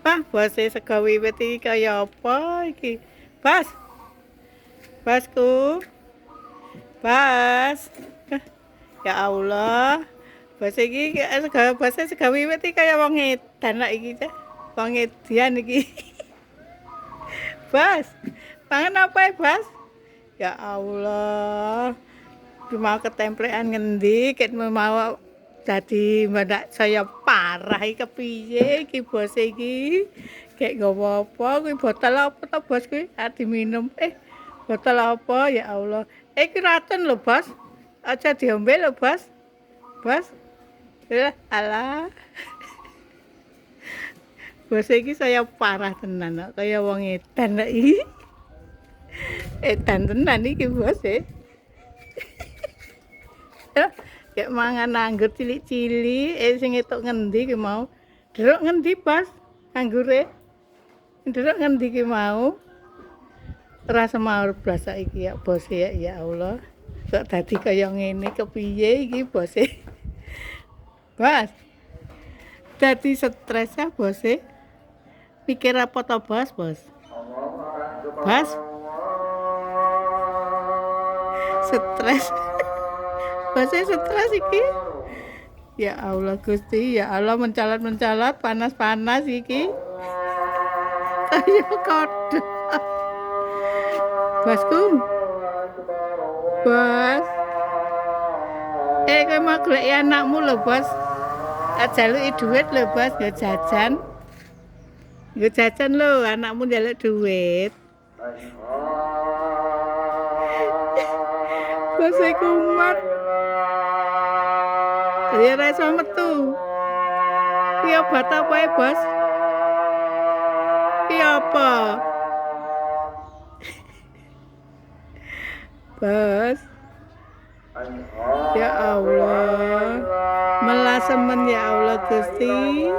Ah, bose sego wiwit iki kaya apa iki? Bas. Basku. Bas. Hah, ya Allah. Bose iki sego wiwit iki kaya wong edan lak iki cah. Wong edian iki. Bas. Pangan apa ya, Bas? Ya Allah. Mau ketemplekan ngendi ket mau dadi mendak saya parah iki kepiye iki bos iki. Kayak nggawa apa kuwi botol apa to bos kuwi? Arep diminum. Botol apa ya Allah. Iki racun lho bos. Aja diombe lho bos. Bos. Alah. Bos iki saya parah tenan kok kaya wong edan lho iki. Edan tenan iki bos Kayak mangan anggur cilik-cilik, sing etuk ngendi ki mau? Derok ngendi, Bas? Anggure? Derok ngendi ki mau? Ora semawur blas saiki ya, Bos ya, ya Allah. Kok dadi kaya ngene kepiye iki, Bos? Bas. Dadi stres ya, Bos. Pikir apa to, Bos, Bos? Bas. Stres. Bosnya stres iki. Ya Allah Gusti, ya Allah mencalat-mencalat, panas-panas iki. Kaya kodok. Bosku. Bos. Kowe mau goleki anakmu lho, Bos. Jaluki duit lho, Bos, nggo jajan. Nggo jajan lho, anakmu njaluk duit. Bos kumat. Ya ora iso metu. Ki obat apa ya, Bos? Ki apa? Bos. Ya Allah. Melasemen ya Allah Gusti.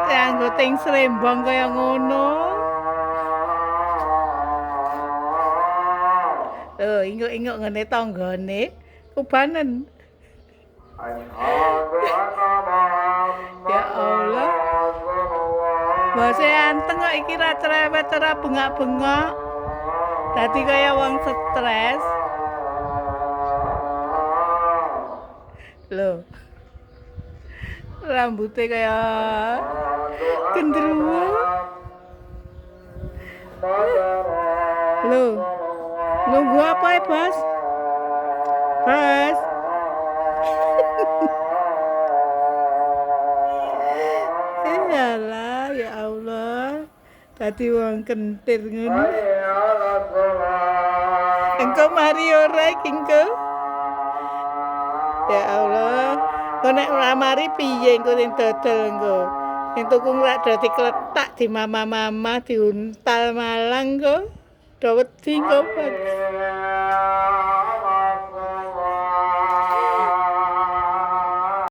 Anggo ting srembang kaya ngono. Inguk-inguk ngene tanggane kubanen. Ya Allah. Bose anteng kok iki ra cerewet ora bengak-bengok. Dadi kaya wong stres. Lho. Rambutnya kaya gendruwo. Lho. Nunggu apa ya, Bos? Bos. Iyalah, ya Allah. Tadi wong kentir ngono. Engko mari ora iki engko. Ya Allah. Kok nek ora mari piye engko sing dodol engko? Sing tuku rak dadi kletak di mama-mama diuntal malang kok. Do wedi kok.